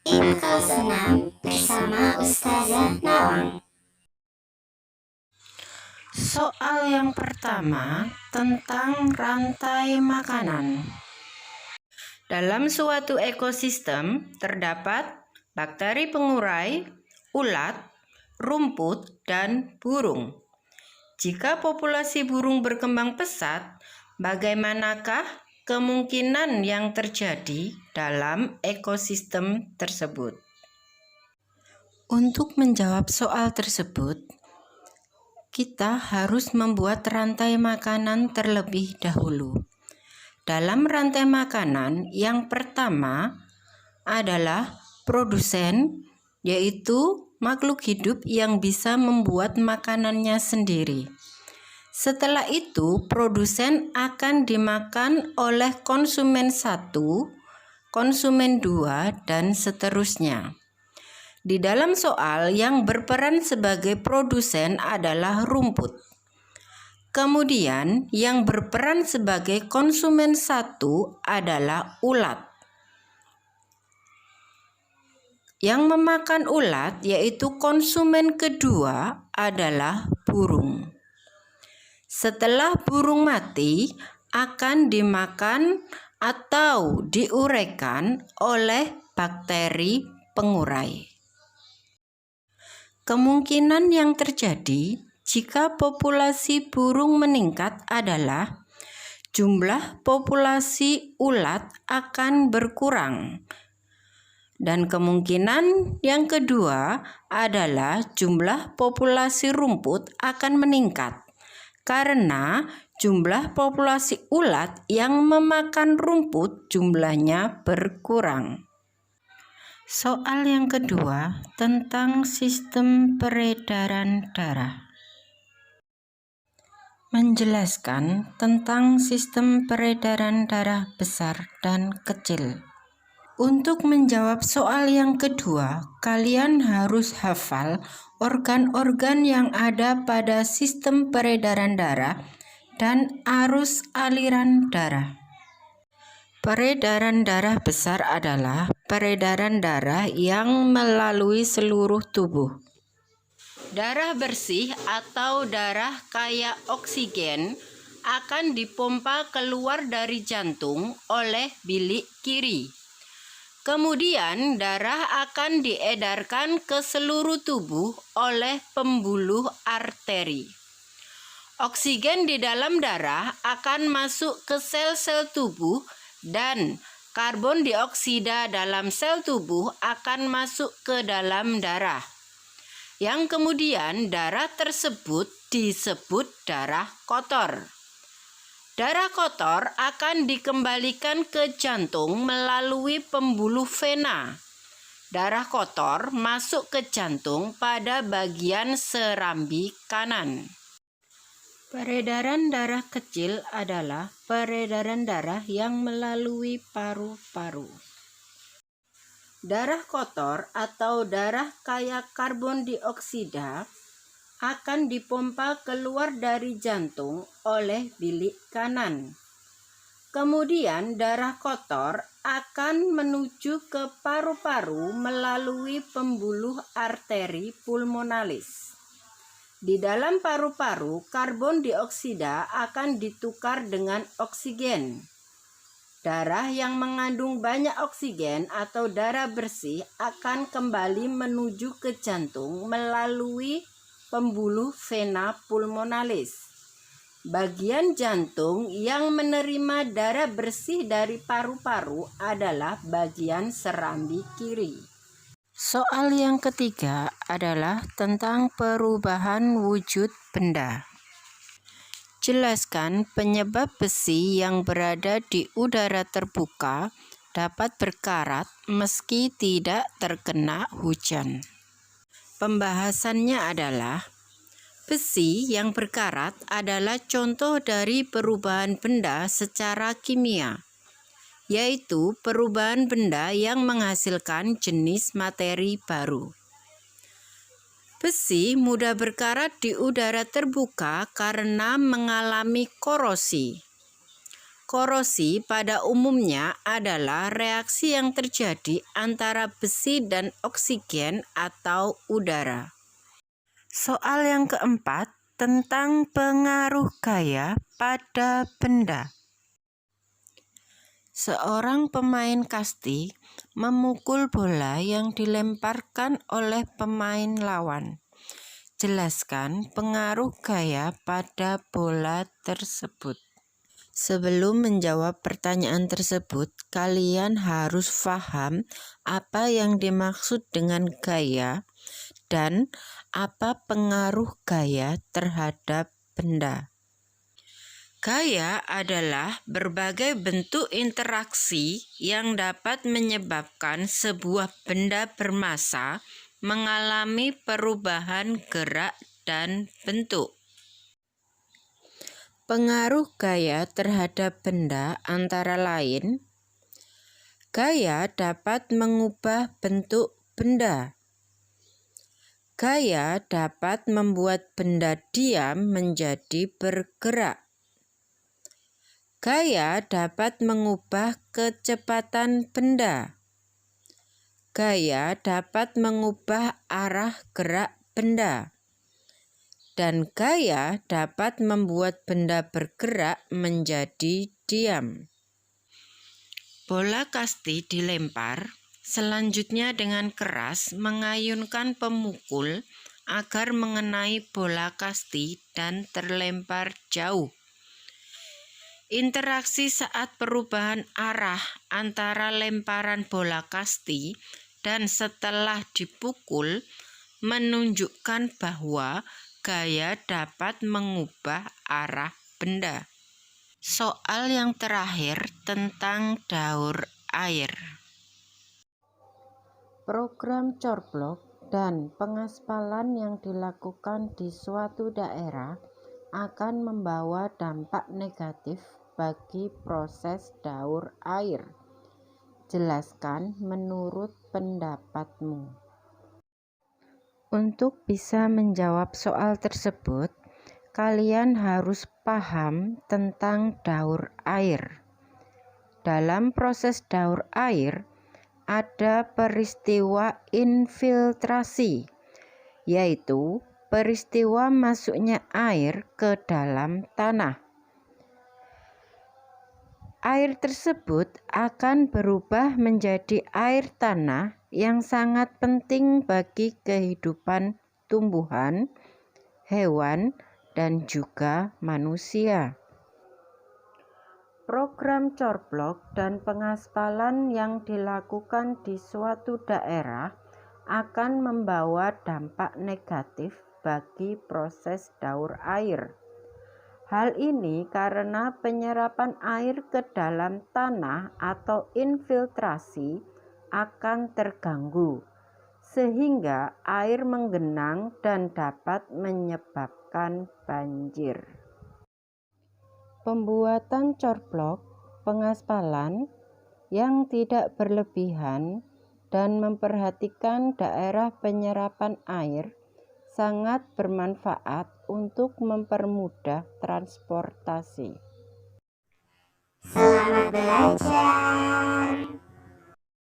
Info Senam bersama Ustazah Nawang. Soal yang pertama tentang rantai makanan. Dalam suatu ekosistem terdapat bakteri pengurai, ulat, rumput, dan burung. Jika populasi burung berkembang pesat, bagaimanakah kemungkinan yang terjadi dalam ekosistem tersebut? Untuk menjawab soal tersebut, kita harus membuat rantai makanan terlebih dahulu. Dalam rantai makanan, yang pertama adalah produsen, yaitu makhluk hidup yang bisa membuat makanannya sendiri. Setelah itu, produsen akan dimakan oleh konsumen 1, konsumen 2, dan seterusnya. Di dalam soal, yang berperan sebagai produsen adalah rumput. Kemudian, yang berperan sebagai konsumen 1 adalah ulat. Yang memakan ulat, yaitu konsumen kedua, adalah burung. Setelah burung mati, akan dimakan atau diuraikan oleh bakteri pengurai. Kemungkinan yang terjadi jika populasi burung meningkat adalah jumlah populasi ulat akan berkurang. Dan kemungkinan yang kedua adalah jumlah populasi rumput akan meningkat karena jumlah populasi ulat yang memakan rumput jumlahnya berkurang. Soal yang kedua tentang sistem peredaran darah. Menjelaskan tentang sistem peredaran darah besar dan kecil. Untuk menjawab soal yang kedua, kalian harus hafal organ-organ yang ada pada sistem peredaran darah dan arus aliran darah. Peredaran darah besar adalah peredaran darah yang melalui seluruh tubuh. Darah bersih atau darah kaya oksigen akan dipompa keluar dari jantung oleh bilik kiri. Kemudian darah akan diedarkan ke seluruh tubuh oleh pembuluh arteri. Oksigen di dalam darah akan masuk ke sel-sel tubuh dan karbon dioksida dalam sel tubuh akan masuk ke dalam darah. Yang kemudian darah tersebut disebut darah kotor. Darah kotor akan dikembalikan ke jantung melalui pembuluh vena. Darah kotor masuk ke jantung pada bagian serambi kanan. Peredaran darah kecil adalah peredaran darah yang melalui paru-paru. Darah kotor atau darah kaya karbon dioksida akan dipompa keluar dari jantung oleh bilik kanan. Kemudian darah kotor akan menuju ke paru-paru melalui pembuluh arteri pulmonalis. Di dalam paru-paru, karbon dioksida akan ditukar dengan oksigen. Darah yang mengandung banyak oksigen atau darah bersih akan kembali menuju ke jantung melalui pembuluh vena pulmonalis. Bagian jantung yang menerima darah bersih dari paru-paru adalah bagian serambi kiri. Soal yang ketiga adalah tentang perubahan wujud benda. Jelaskan penyebab besi yang berada di udara terbuka dapat berkarat meski tidak terkena hujan. Pembahasannya adalah besi yang berkarat adalah contoh dari perubahan benda secara kimia, yaitu perubahan benda yang menghasilkan jenis materi baru. Besi mudah berkarat di udara terbuka karena mengalami korosi. Korosi pada umumnya adalah reaksi yang terjadi antara besi dan oksigen atau udara. Soal yang keempat tentang pengaruh gaya pada benda. Seorang pemain kasti memukul bola yang dilemparkan oleh pemain lawan. Jelaskan pengaruh gaya pada bola tersebut. Sebelum menjawab pertanyaan tersebut, kalian harus paham apa yang dimaksud dengan gaya dan apa pengaruh gaya terhadap benda. Gaya adalah berbagai bentuk interaksi yang dapat menyebabkan sebuah benda bermassa mengalami perubahan gerak dan bentuk. Pengaruh gaya terhadap benda antara lain, gaya dapat mengubah bentuk benda. Gaya dapat membuat benda diam menjadi bergerak. Gaya dapat mengubah kecepatan benda. Gaya dapat mengubah arah gerak benda. Dan gaya dapat membuat benda bergerak menjadi diam. Bola kasti dilempar, selanjutnya dengan keras mengayunkan pemukul agar mengenai bola kasti dan terlempar jauh. Interaksi saat perubahan arah antara lemparan bola kasti dan setelah dipukul menunjukkan bahwa gaya dapat mengubah arah benda. Soal yang terakhir tentang daur air. Program corblok dan pengaspalan yang dilakukan di suatu daerah akan membawa dampak negatif bagi proses daur air. Jelaskan menurut pendapatmu. Untuk bisa menjawab soal tersebut, kalian harus paham tentang daur air. Dalam proses daur air, ada peristiwa infiltrasi, yaitu peristiwa masuknya air ke dalam tanah. Air tersebut akan berubah menjadi air tanah yang sangat penting bagi kehidupan tumbuhan, hewan, dan juga manusia. Program corblok dan pengaspalan yang dilakukan di suatu daerah akan membawa dampak negatif bagi proses daur air. Hal ini karena penyerapan air ke dalam tanah atau infiltrasi akan terganggu, sehingga air menggenang dan dapat menyebabkan banjir. Pembuatan corblok pengaspalan yang tidak berlebihan dan memperhatikan daerah penyerapan air sangat bermanfaat untuk mempermudah transportasi. Selamat belajar.